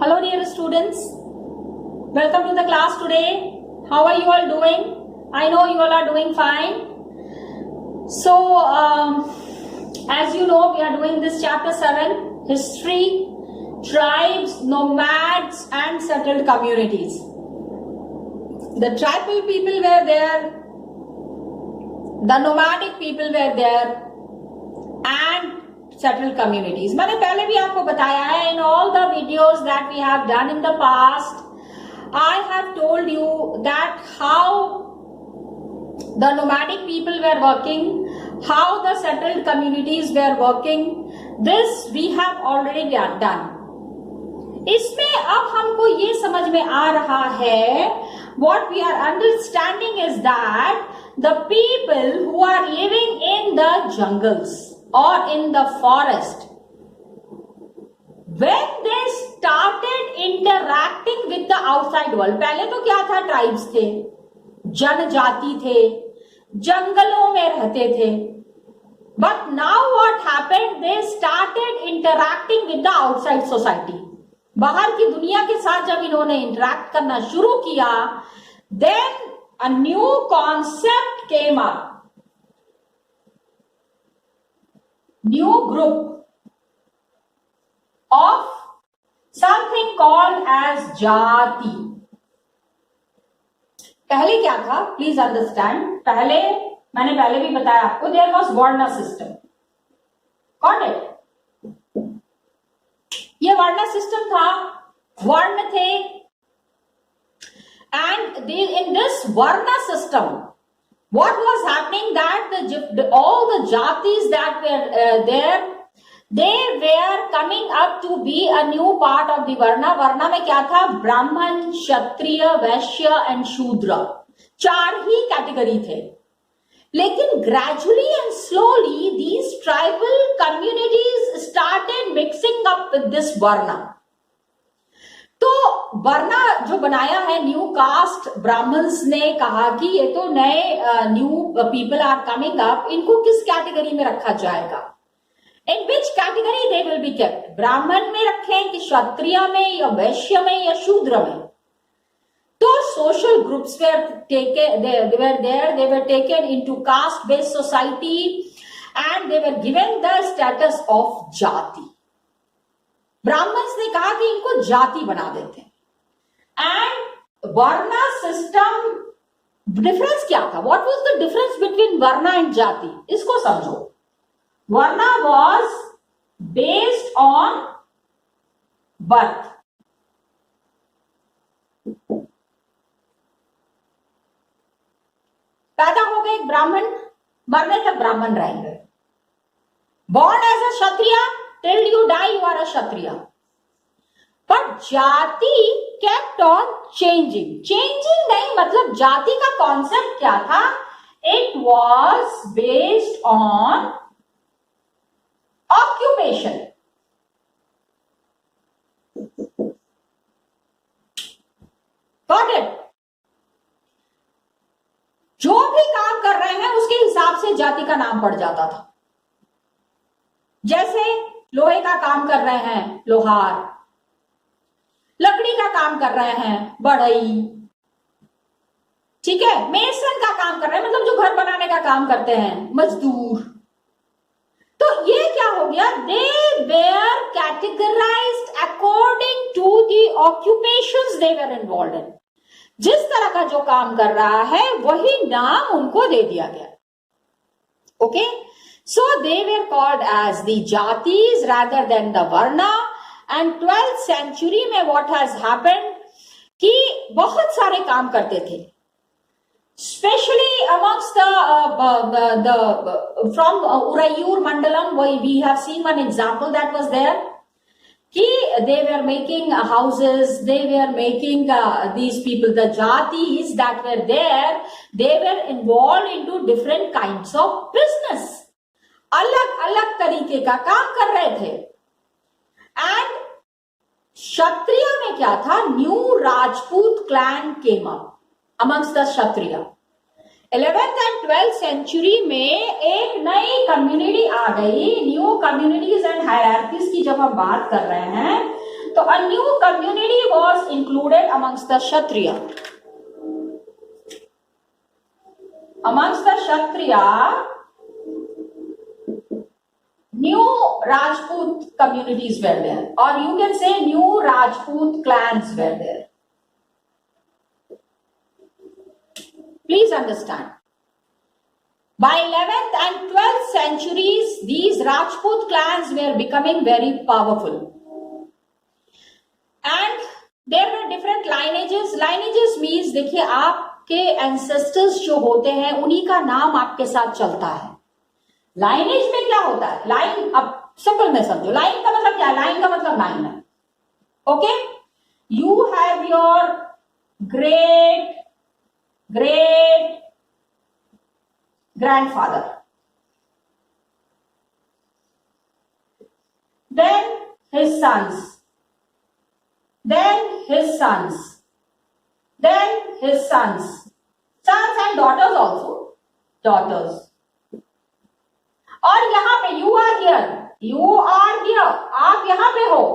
Hello dear students, welcome to the class today. How are you all doing? I know you all are doing fine. So as you know, we are doing this chapter 7, history, tribes, nomads and settled communities. The tribal people were there, the nomadic people were there and settled communities. मैंने पहले भी आपको बताया है, in all the videos that we have done in the past, I have told you that how the nomadic people were working, how the settled communities were working. This we have already done. इसमें अब हमको ये समझ में आ रहा है, what we are understanding is that the people who are living in the jungles or in the forest, when they started interacting with the outside world, पहले तो क्या था, ट्राइब्स थे, जनजाति थे, जंगलों में रहते थे, but now what happened, they started interacting with the outside society. बाहर की दुनिया के साथ जब इन्होंने इंटरैक्ट करना शुरू किया, then a new concept came up. New group of something called as जाति. पहले क्या था, प्लीज अंडरस्टैंड. मैंने पहले भी बताया आपको, देयर वॉज वर्ण सिस्टम. Got it? ये वर्ण सिस्टम था, वर्ण थे, and in this varna system, what was happening, that all the jatis that were there, they were coming up to be a new part of the varna. varna में क्या था, ब्राह्मण, क्षत्रिय, वैश्य and शूद्र, चार ही कैटेगरी थे. लेकिन gradually and slowly these tribal communities started mixing up with this varna. तो वरना जो बनाया है न्यू कास्ट, ब्राह्मण्स ने कहा कि ये तो नए new people are coming up, इनको किस कैटेगरी में रखा जाएगा, in which category they will be kept, Brahmin में रखें कि क्षत्रिय में या वैश्य में या शूद्र में. तो social groups where taken, they were taken into caste based society and they were given the status of जाति. ब्राह्मण्स ने कहा कि इनको जाति बना देते हैं. एंड वर्ना सिस्टम, डिफरेंस क्या था, what was the difference between varna and jati, इसको समझो. Varna was based on birth. पैदा हो गए एक ब्राह्मण, मरने तक ब्राह्मण रहेंगे. Born as a Kshatriya, till you die you are a kshatriya. But जाति kept on changing. नहीं, मतलब जाति का कॉन्सेप्ट क्या था, it was based on occupation. Got it? जो भी काम कर रहे हैं उसके हिसाब से जाति का नाम पड़ जाता था. जैसे लोहे का काम कर रहे हैं लोहार, लकड़ी का काम कर रहे हैं बढ़ई, ठीक है, मेसन का काम कर रहे हैं, मतलब जो घर बनाने का काम करते हैं मजदूर. तो ये क्या हो गया, they were categorised according to the occupations they were involved in. जिस तरह का जो काम कर रहा है वही नाम उनको दे दिया गया. Okay, so they were called as the jatis rather than the varna. And 12th century में what has happened कि बहुत सारे काम करते थे, especially amongst the from Urayur Mandalam, we have seen one example that was there कि they were making houses, they were making these people, the jatis that were there, they were involved into different kinds of business. अलग अलग तरीके का काम कर रहे थे. And क्षत्रिय में क्या था, new Rajput clan came up amongst the Kshatriya. 11th and 12th century में एक नई कम्युनिटी आ गई. न्यू कम्युनिटीज एंड हायरार्कीज की जब हम बात कर रहे हैं तो a new community was included amongst the Kshatriya. Amongst the Kshatriya, new Rajput communities were there, or you can say new Rajput clans were there. Please understand. By 11th and 12th centuries, these Rajput clans were becoming very powerful. And there were different lineages. Lineages means, देखिए आपके ancestors जो होते हैं उन्हीं का नाम आपके साथ चलता है. लाइनेज में क्या होता है? लाइन, अब सिंपल में समझो, लाइन का मतलब क्या है? लाइन का मतलब लाइन है. Okay, you have your great great grandfather, then his sons, then his sons, then his sons, sons and daughters also, daughters. और यहां पे you are here, you are here, आप यहां पे हो,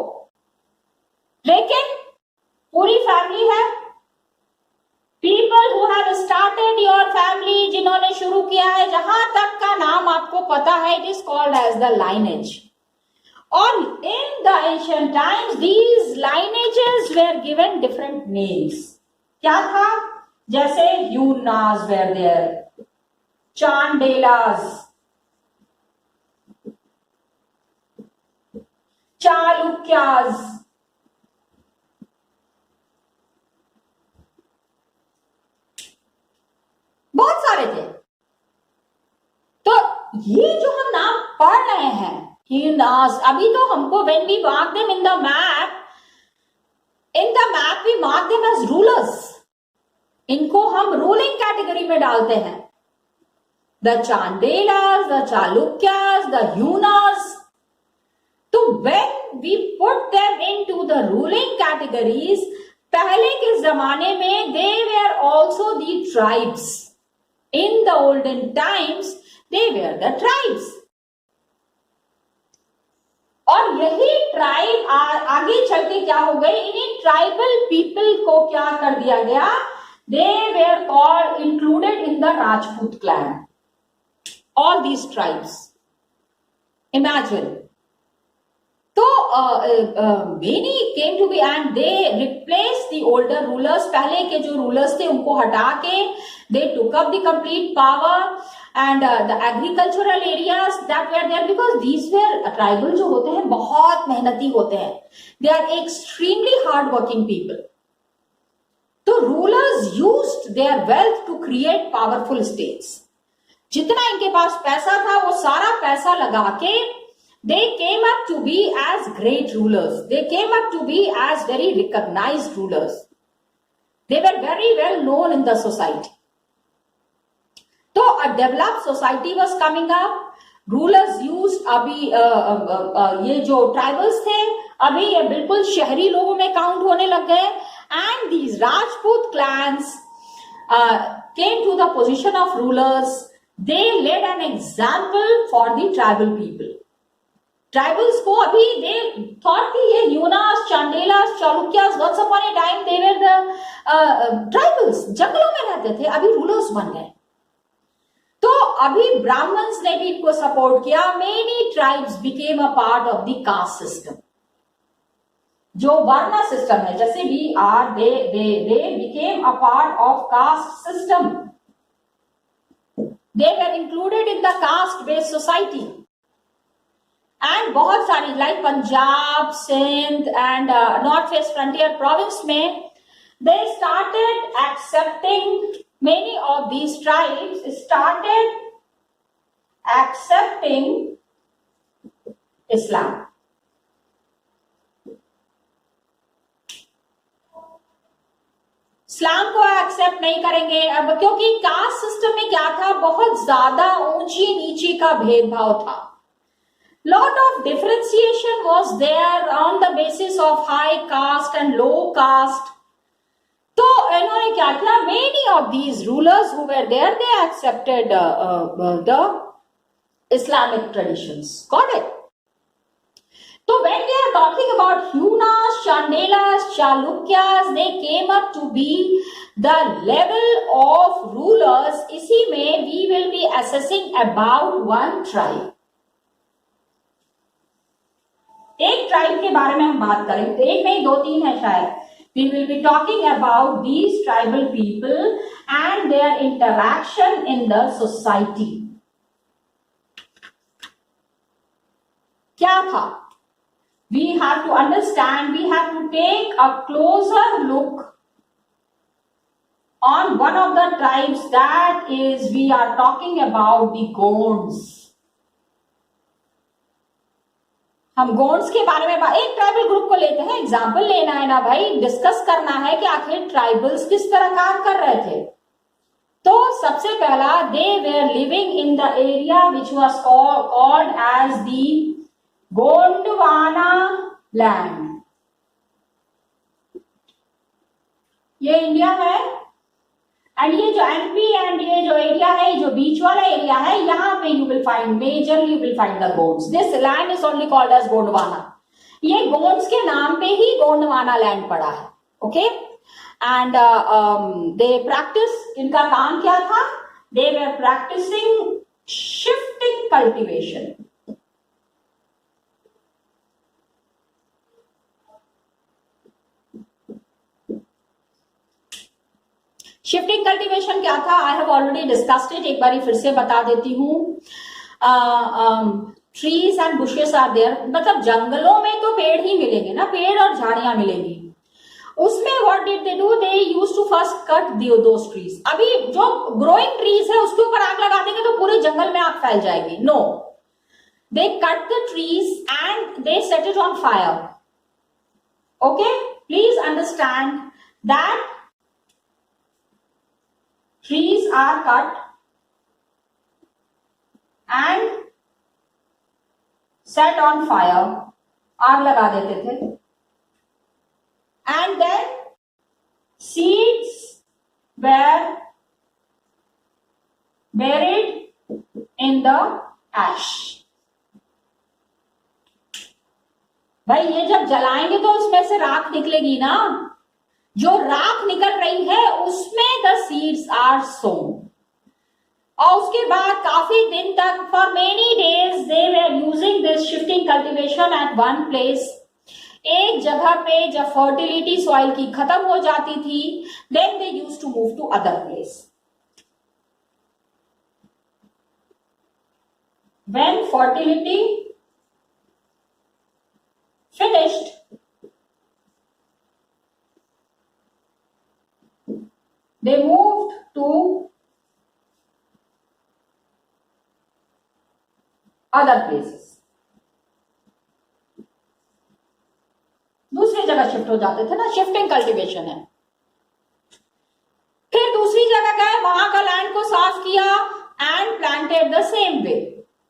लेकिन पूरी फैमिली है. People who have started your family, जिन्होंने शुरू किया है, जहां तक का नाम आपको पता है, it is called as the lineage. और in the ancient times, these lineages were given different names. क्या था? जैसे Yunas were there, Chandelas, Chalukyas, बहुत सारे थे. तो ये जो हम नाम पढ़ रहे हैं, Yunas, अभी तो हमको when we mark them in the map we mark them as rulers. इनको हम ruling category में डालते हैं. The Chandelas, the Chalukyas, the Yunas. तो when we put them into the ruling categories, पहले के जमाने में they were also the tribes. In the olden times, they were the tribes. और यही ट्राइब आगे चल के क्या हो गए? इन्हीं ट्राइबल पीपल को क्या कर दिया गया? They were called included in the Rajput clan. All these tribes. Imagine. तो many came to be and they replaced the older rulers. पहले के जो rulers थे उनको हटा के they took up the complete power and the agricultural areas that were there, because these were tribal जो होते हैं बहुत मेहनती होते हैं. They are extremely hard working people. तो rulers used their wealth to create powerful states. जितना इनके पास पैसा था वो सारा पैसा लगा के they came up to be as great rulers. They came up to be as very recognized rulers. They were very well known in the society. So a developed society was coming up. Rulers used अभी ये जो tribals थे अभी ये बिल्कुल शहरी लोगों में काउंट होने लग गए. And these Rajput clans came to the position of rulers. They led an example for the tribal people. Tribals को अभी they thought कि ये Yunas, Chandelas, Chalukyas, once upon a time they were the tribals, जंगलों में रहते थे, अभी rulers बन गए. तो अभी ब्राह्मण्स ने भी इनको सपोर्ट किया. Many tribes became a part of the caste system. जो वर्ण सिस्टम है, जैसे we are, they became a part of caste system. They were included in the caste-based society. And बहुत सारी like Punjab, Sindh and north west frontier province में they started accepting, many of these tribes started accepting Islam. इस्लाम को accept नहीं करेंगे अब, क्योंकि caste system में क्या था, बहुत ज्यादा ऊंची नीची का भेदभाव था. Lot of differentiation was there on the basis of high caste and low caste. तो इन्होंने क्या किया? Many of these rulers who were there, they accepted the Islamic traditions. Got it? So when we are talking about Hunas, Chandelas, Chalukyas, they came up to be the level of rulers. इसी में we will be assessing about one tribe. एक tribe के बारे में हम बात करेंगे, तो एक नहीं दो तीन है शायद. We will be talking about these tribal people and their interaction in the society. क्या था? We have to understand, we have to take a closer look on one of the tribes, that is, we are talking about the Gonds. हम गोंड्स के बारे में एक tribal group को लेते हैं, एग्जाम्पल लेना है ना भाई, डिस्कस करना है कि आखिर ट्राइबल्स किस तरह काम कर रहे थे. तो सबसे पहला, they were living in the area which was called as the Gondwana land. ये इंडिया है, एंड ये जो एमपी एंड ये जो एरिया है, जो बीच वाला एरिया है, यहाँ पे you will find majorly you will find the Gonds. This land is only called as Gondwana. ये गोंड्स के नाम पे ही गोंडवाना लैंड पड़ा है. ओके, एंड दे प्रैक्टिस, इनका काम क्या था? They were practising shifting cultivation. Shifting cultivation क्या था? I have already discussed it, एक बार फिर से बता देती हूँ. Trees and bushes are there, मतलब जंगलों में तो पेड़ ही मिलेंगे ना, पेड़ और झाड़ियां मिलेंगी. उसमें what did they do? They used to first cut those trees. अभी जो ग्रोइंग ट्रीज है उसके ऊपर आग लगा देंगे तो पूरे जंगल में आग फैल जाएगी. No, they cut the trees and they set it on fire. Okay, please understand that trees are cut and set on fire, आग लगा देते थे, and then seeds were buried in the ash. भाई ये जब जलाएंगे तो उसमें से राख निकलेगी ना, जो राख निकल रही है उसमें द सीड्स आर सोन. और उसके बाद काफी दिन तक, for many days, they were using this shifting cultivation at one place. एक जगह पे जब फर्टिलिटी सॉइल की खत्म हो जाती थी, then they use to move to other place. When fertility finished, they moved to other places. दूसरी जगह शिफ्ट हो जाते थे ना, शिफ्टिंग कल्टीवेशन है. फिर दूसरी जगह गए, वहां का लैंड को साफ किया and planted the same way.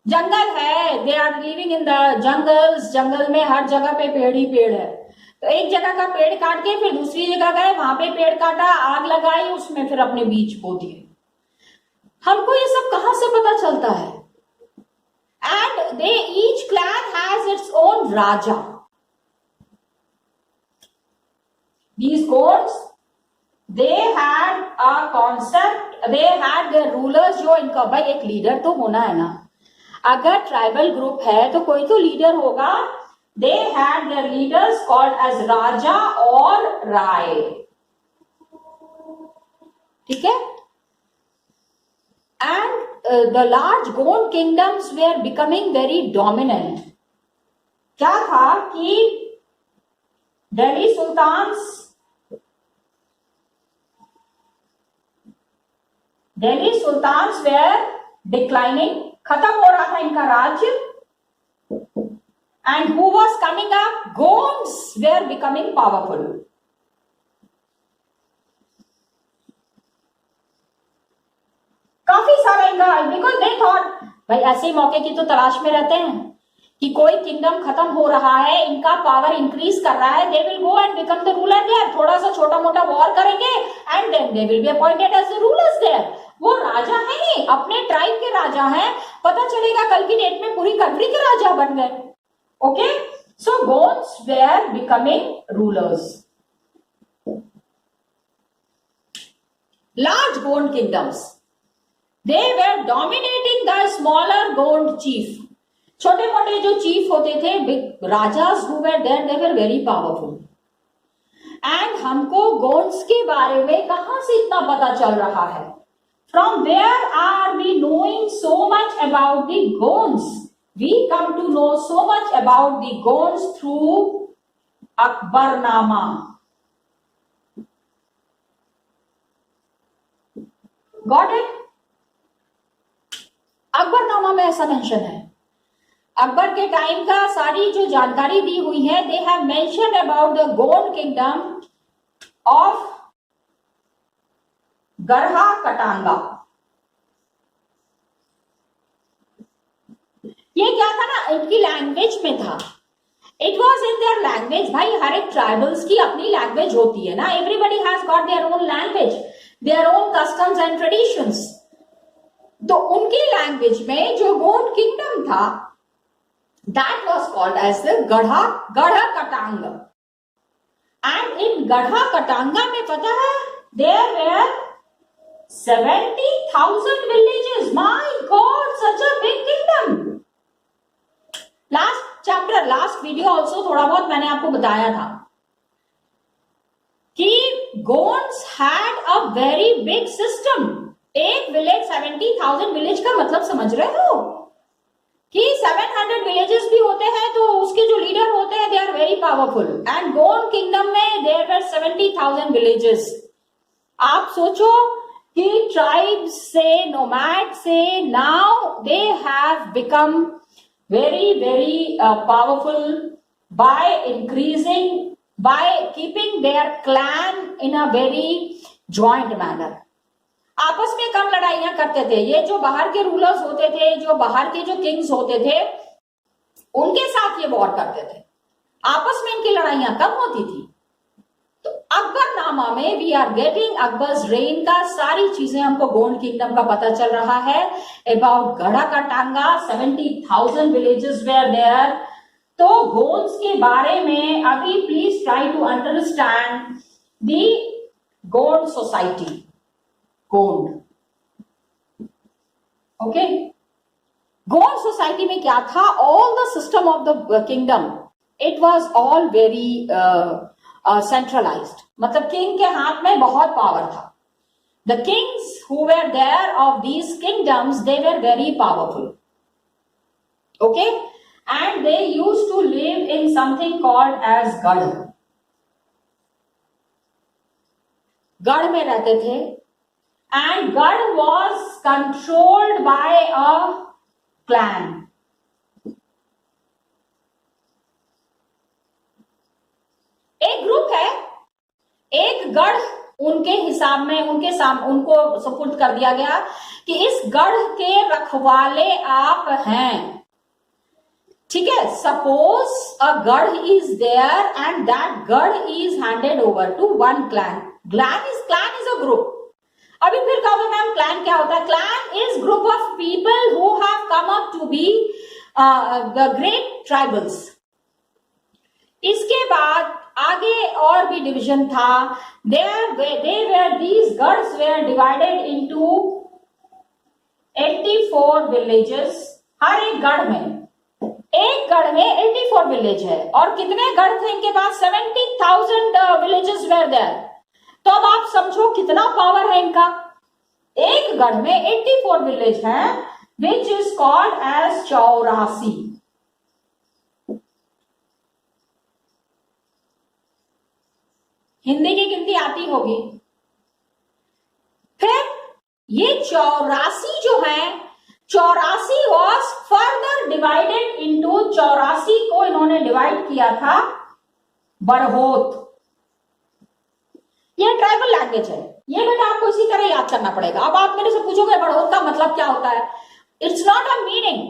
जंगल है, they are living in the jungles. जंगल में हर जगह पे पेड़ ही पेड़ है. तो एक जगह का पेड़ काट के फिर दूसरी जगह गए, वहां पे पेड़ काटा, आग लगाई, उसमें फिर अपने बीज बो दिए. हमको ये सब कहां से पता चलता है? And they each clan has its own राजा. These Gonds, they had a concept, they had their rulers. जो इनका, भाई एक लीडर तो होना है ना, अगर ट्राइबल ग्रुप है तो कोई तो लीडर होगा. They had their leaders called as Raja or Rai. ठीक है? And the large Gond kingdoms were becoming very dominant. क्या था कि दिल्ली सुल्तान्स were declining, खत्म हो रहा था इनका राज्य. And who was coming up? Gonds were becoming powerful. काफी सारा इनका, because they thought, भाई ऐसे मौके की तो तलाश में रहते हैं कि कोई किंगडम खत्म हो रहा है, इनका पावर इंक्रीज कर रहा है. They will go and become the ruler there. थोड़ा सा छोटा मोटा वॉर करेंगे and then they will be appointed as the rulers there. वो राजा हैं ही, अपने ट्राइब के राजा हैं. पता चलेगा कल की डेट में पूरी कंट्री के राजा बन गए. Okay, So Gonds were becoming rulers. Large Gond kingdoms, they were dominating the smaller Gond chief. छोटे मोटे जो चीफ होते थे, big rajas who were there, they were very powerful. And हमको गोंड्स के बारे में कहां से इतना पता चल रहा है? From where are we knowing so much about the Gonds? We come to know so much about the Gonds through Akbarnama. Got it? Akbarnama में ऐसा मेंशन है, अकबर के टाइम का सारी जो जानकारी दी हुई है, they have mention about the Gond kingdom of Garha कटांगा. ये क्या था ना, इनकी लैंग्वेज में था. It was in their language. भाई हर एक ट्राइबल्स की अपनी लैंग्वेज होती है ना. Everybody has got their own language, their own customs and traditions. तो उनकी लैंग्वेज में जो गोंड किंगडम था, that was called as the Garha Katanga. And in Garha Katanga में पता है, there were 70,000 villages. My God, such a big kingdom. Last chapter, last video also थोड़ा बहुत मैंने आपको बताया था कि Gonds had a very big system. एक विलेज 70,000 विलेज का मतलब समझ रहे हो कि 700 विलेजेस भी होते हैं तो उसके जो लीडर होते हैं, they are very powerful. And Gond kingdom में देयर वर 70,000 विलेजेस. आप सोचो कि ट्राइब्स से, नोमैड से, now they have become very powerful by increasing, by keeping their clan in a very joint manner. आपस में कम लड़ाइयां करते थे. ये जो बाहर के रूलर्स होते थे, जो बाहर के जो किंग्स होते थे, उनके साथ ये वॉर करते थे. आपस में इनकी लड़ाइयां कम होती थी. तो अकबरनामा में we are getting Akbar's reign का सारी चीजें हमको गोंड किंगडम का पता चल रहा है. अबाउट गढ़ा का टांगा, 70,000 विलेजेस वेयर देयर. तो गोंड्स के बारे में अभी please try to understand the Gond society. Gond, okay. Gond society में क्या था? All the system of the kingdom, it was all very centralised. मतलब किंग के हाथ में बहुत पावर था. The kings who were there of these kingdoms, they were very powerful. Okay. And they use to live in something called as garh. गढ़ में रहते थे. And garh was controlled by a clan. एक ग्रुप है, एक गढ़ उनके हिसाब में उनको सपोर्ट कर दिया गया कि इस गढ़ के रखवाले आप हैं. ठीक है. Suppose a garh is there and that garh is handed over to one clan. Clan is a group. अभी फिर कहोगे मैम क्लैन क्या होता है? Clan is group of people who have come up to be the great tribals. इसके बाद आगे और भी डिवीजन था. these गढ़s were divided into 84 villages. हर एक गढ़ में 84 विलेज है. और कितने गढ़ थे इनके पास? 70,000 villages were there. तो अब आप समझो कितना पावर है इनका. एक गढ़ में 84 विलेज है, which is called as 84. Hindi की गिनती आती होगी. फिर ये 84 जो है, 84 वॉज फर्दर डिवाइडेड इनटू 84 को इन्होंने डिवाइड किया था बरहोत. ये ट्राइबल लैंग्वेज है. ये बेटा आपको इसी तरह याद करना पड़ेगा. अब आप मेरे से पूछोगे बरहोत का मतलब क्या होता है? It's not a meaning.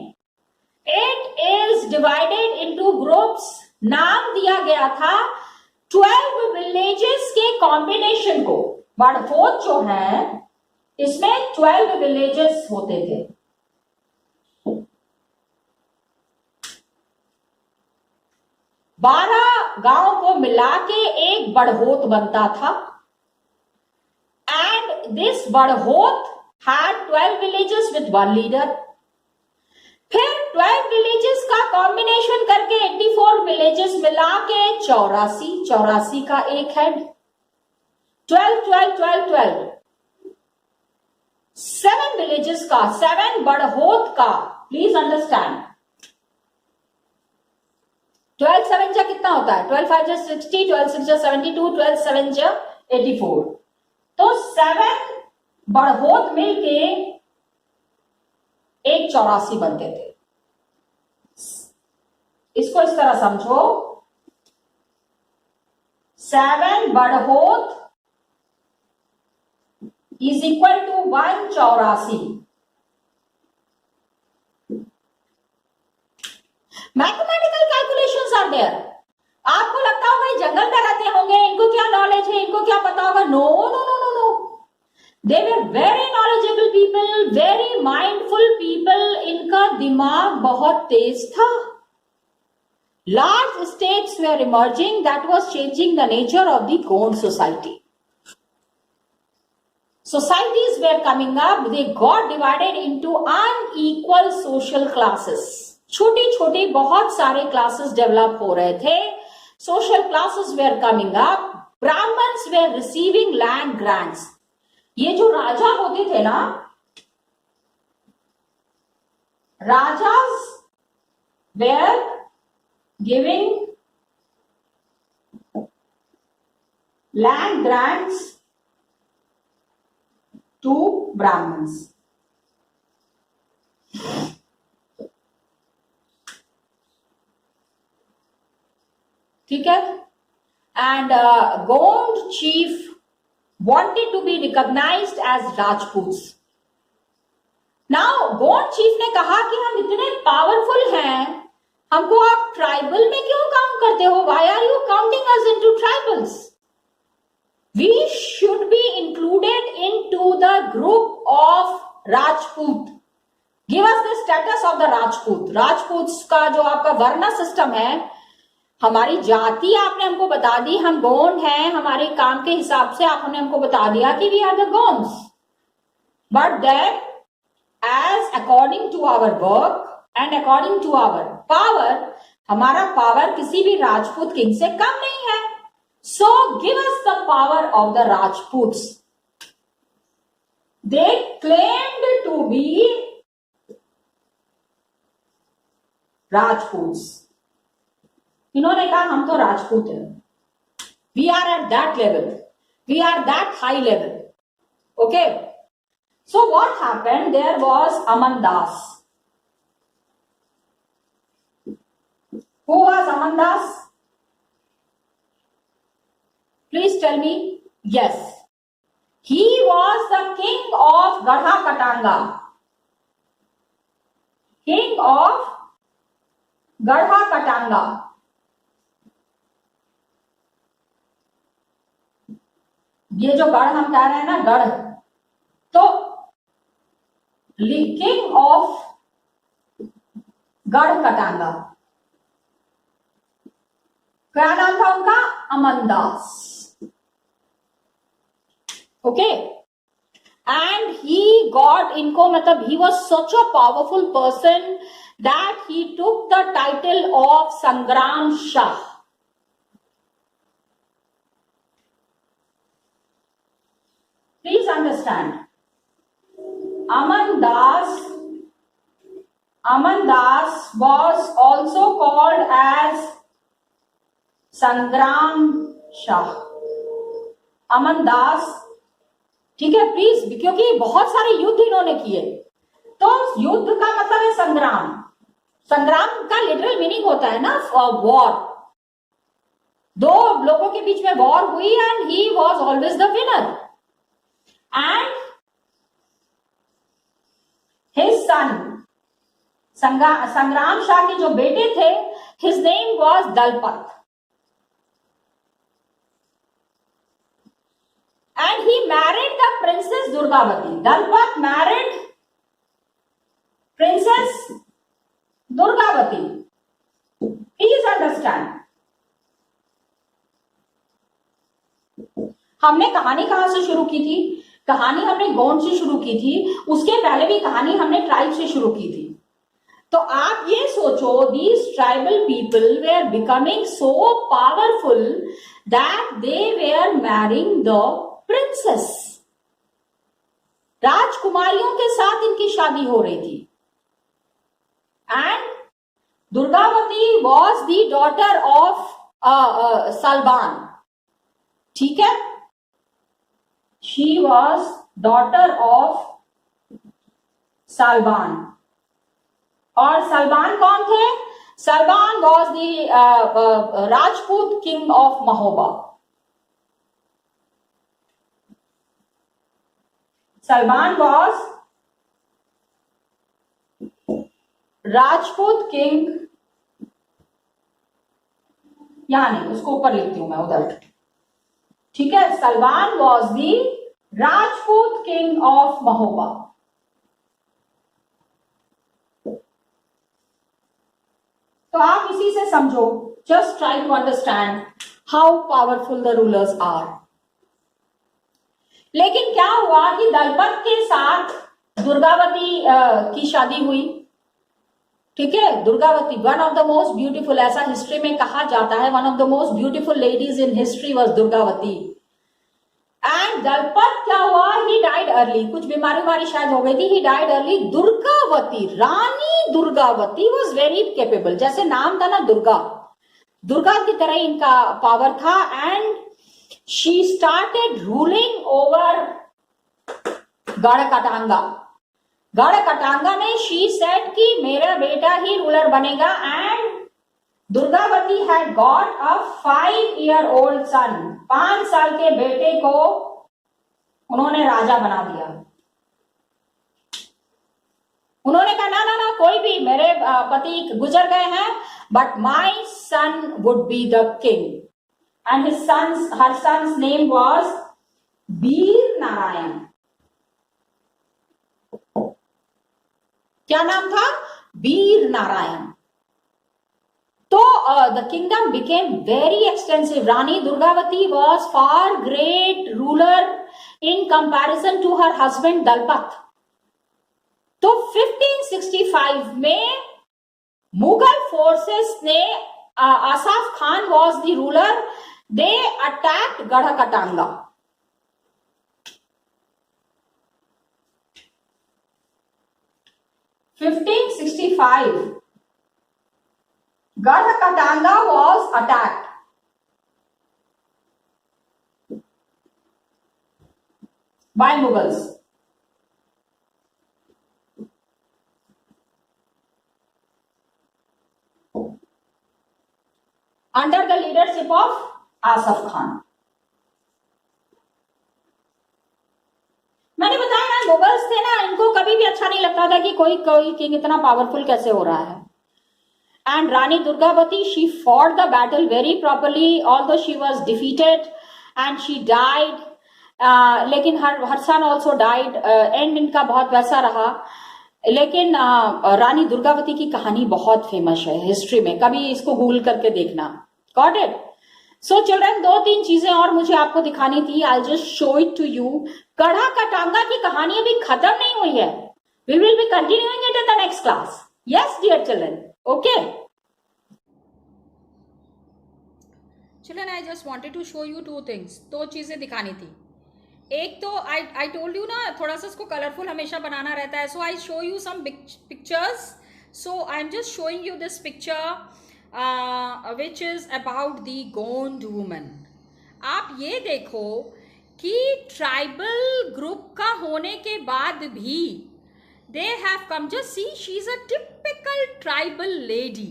It is divided into groups. नाम दिया गया था 12 विलेजेस के कॉम्बिनेशन को. बड़होत जो है इसमें 12 विलेजेस होते थे. 12 गांव को मिला के एक बड़होत बनता था, and this बड़होत had 12 villages with one leader. फिर 12 विलेजेस का कॉम्बिनेशन करके 84 विलेजेस मिला के 84 का एक हेड, 12 12 12 12 7 विलेजेस का, 7 बड़होत का। प्लीज अंडरस्टैंड, 12 7 जा कितना होता है? 12 5 जा 60, 12 6 जा 72, 12 7 जा 84। तो 7 बड़होत मिलके एक 84 बनते थे। इसको इस तरह समझो, 7 बड़होत is equal to 1 84। Mathematical calculations are there. आपको लगता होगा ये जंगल में रहते होंगे, इनको क्या नॉलेज है, इनको क्या पता होगा? No no no no no, they were very knowledgeable people, very mindful people. इनका दिमाग बहुत तेज था। Large states were emerging that was changing the nature of the Gond society. Societies were coming up, they got divided into unequal social classes. छोटी छोटी बहुत सारे classes develop हो रहे थे। Social classes were coming up. Brahmins were receiving land grants. ये जो राजा होते थे ना, rajas were giving land grants to Brahmans. ठीक है, and Gond chief wanted to be recognized as Rajputs. Now, Gond chief ने कहा कि हम इतने पावरफुल हैं, हमको आप ट्राइबल में क्यों काउंट करते हो? Why are you counting us into tribals? We should be included into the group of Rajput. Give us the status of the Rajput. Rajputs का जो आपका वर्ण सिस्टम है, हमारी जाति आपने हमको बता दी, हम गोंड हैं, हमारे काम के हिसाब से आपने हमको बता दिया कि we are the Gonds, but that as according to our work and according to our power, हमारा पावर किसी भी राजपूत किंग से कम नहीं है। So give us the power of the Rajputs. They claimed to be Rajputs. इन्होंने कहा हम तो राजपूत हैं, we are at that level, we are that high level. Okay, so what happened, there was Aman Das. Who was Aman Das? Please tell me. Yes, he was the king of Garha Katanga, king of Garha कटांगा। ये जो गढ़ हम कह रहे हैं ना, गढ़, तो किंग ऑफ गढ़ कटांगा, क्या नाम था उनका? अमनदास। ओके, एंड ही गॉट, इनको मतलब he was such a powerful person that he took the title of संग्राम Shah. Please understand, Aman Das was also called as Sangram Shah. अमन दास, ठीक है प्लीज, क्योंकि बहुत सारे युद्ध इन्होंने किए, तो युद्ध का मतलब है संग्राम। संग्राम का लिटरल मीनिंग होता है ना वॉर। दो लोगों के बीच में वॉर हुई and he was always the winner. And his son, संग्राम शाह के जो बेटे थे, his name was Dalpat, and he married the princess Durgavati. Dalpat married princess Durgavati. Please understand, हमने कहानी कहां से शुरू की थी? कहानी हमने गोंड से शुरू की थी, उसके पहले भी कहानी हमने ट्राइब से शुरू की थी। तो आप ये सोचो, these tribal people were becoming so powerful that they were marrying the princess. राजकुमारियों के साथ इनकी शादी हो रही थी। And Durgavati was the daughter of Salban, ठीक है, she was daughter of Salban. और सलबान कौन थे? Salban was the Rajput king of Mahoba. Salman was Rajput king, यहां नहीं, उसको ऊपर लिखती हूं मैं, उधर, ठीक है। Salman was the Rajput king of Mahoba. तो आप इसी से समझो, just try to understand how powerful the rulers are. लेकिन क्या हुआ कि दलपत के साथ दुर्गावती की शादी हुई, ठीक है। Durgavati one of the most beautiful, ऐसा हिस्ट्री में कहा जाता है, one of the most beautiful ladies in history was Durgavati. And Dalpat क्या हुआ, ही डाइड अर्ली, कुछ बीमारी शायद हो गई थी, he died early. Durgavati, Rani Durgavati was very capable, जैसे नाम था ना दुर्गा, दुर्गा की तरह इनका पावर था। And she started ruling over Garhkatanga. Garhkatanga में शी सेड कि मेरा बेटा ही रूलर बनेगा। And Durgavati had got a 5-year-old son, 5 साल के बेटे को उन्होंने राजा बना दिया। उन्होंने कहा ना ना ना, कोई भी, मेरे पति गुजर गए हैं, but my son would be the king. And her son's name was Veer Narayan. क्या नाम था? वीर नारायण। तो the kingdom became very extensive. Rani Durgavati was far great ruler in comparison to her husband Dalpat. तो 1565 में मुगल फोर्सेस ने, Asaf Khan was the ruler, they attacked Garhkatanga. Gढ़कटांगा was attacked. By Mughals. Under the leadership of Asaf Khan. मैंने बताया ना, मुगल्स थे ना, इनको कभी भी अच्छा नहीं लगता था कि कोई किंग इतना पावरफुल कैसे हो रहा है। And Rani Durgavati, she fought the battle very properly, although she was defeated and she died. लेकिन her son also died. End इनका बहुत वैसा रहा। लेकिन रानी दुर्गावती की कहानी बहुत फेमस है हिस्ट्री में, कभी इसको गूगल करके देखना। Got it? So children, 2-3 चीजें और मुझे आपको दिखानी थी। I'll just show it to you. गढ़कटांगा की कहानी अभी खत्म नहीं हुई है। We will be continuing it in the next class. Yes, dear children. Okay. Children, I just wanted to show you 2 things. 2 चीजें दिखानी थी। एक तो I told you ना, थोड़ा सा इसको कलरफुल हमेशा बनाना रहता है। So I show you some pictures. So I'm just showing you this picture, which is about the Gond woman. आप ये देखो कि ट्राइबल ग्रुप का होने के बाद भी they have come, just see, she's a typical tribal lady,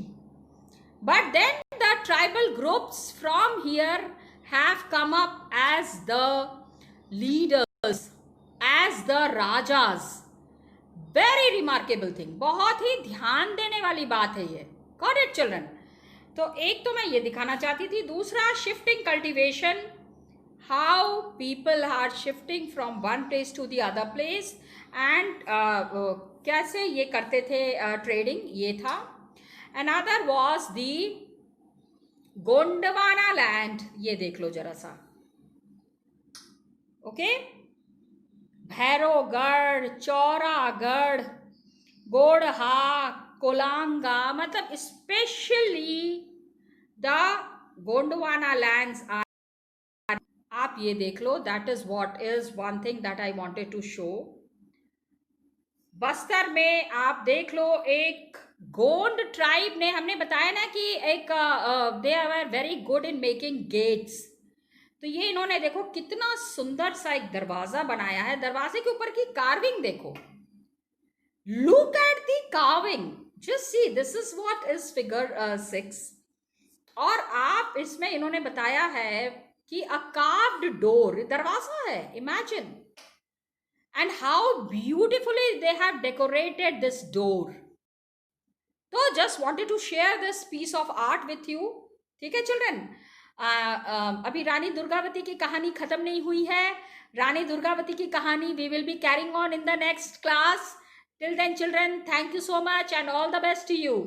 but then the tribal groups from here have come up as the leaders, as the rajas. Very remarkable thing, बहुत ही ध्यान देने वाली बात है ये। Got it children? तो एक तो मैं ये दिखाना चाहती थी। दूसरा, shifting cultivation, how people are shifting from one place to the other place, and कैसे ये करते थे ट्रेडिंग, ये था। Another was the Gondwana land, ये देख लो जरा सा, ओके, भैरवगढ़, चौरागढ़, गोड़हा, कोलांगा, मतलब specially the Gondwana lands are, आप ये देख लो, that is what is one thing that I wanted to show. Bastar में आप देख लो, एक गोंड ट्राइब ने, हमने बताया ना कि एक they are very good in making gates, तो ये इन्होंने देखो कितना सुंदर सा एक दरवाजा बनाया है, दरवाजे के ऊपर की कार्विंग देखो, look at the carving, just see, this is what is figure 6। और आप इसमें इन्होंने बताया है कि अ कार्व्ड डोर, दरवाजा है, imagine, and how beautifully they have decorated this door. So just wanted to share this piece of art with you. ठीक है चिल्ड्रन, अभी रानी दुर्गावती की कहानी खत्म नहीं हुई है, रानी दुर्गावती की कहानी we will be carrying on in the next class. Till then children, thank you so much and all the best to you.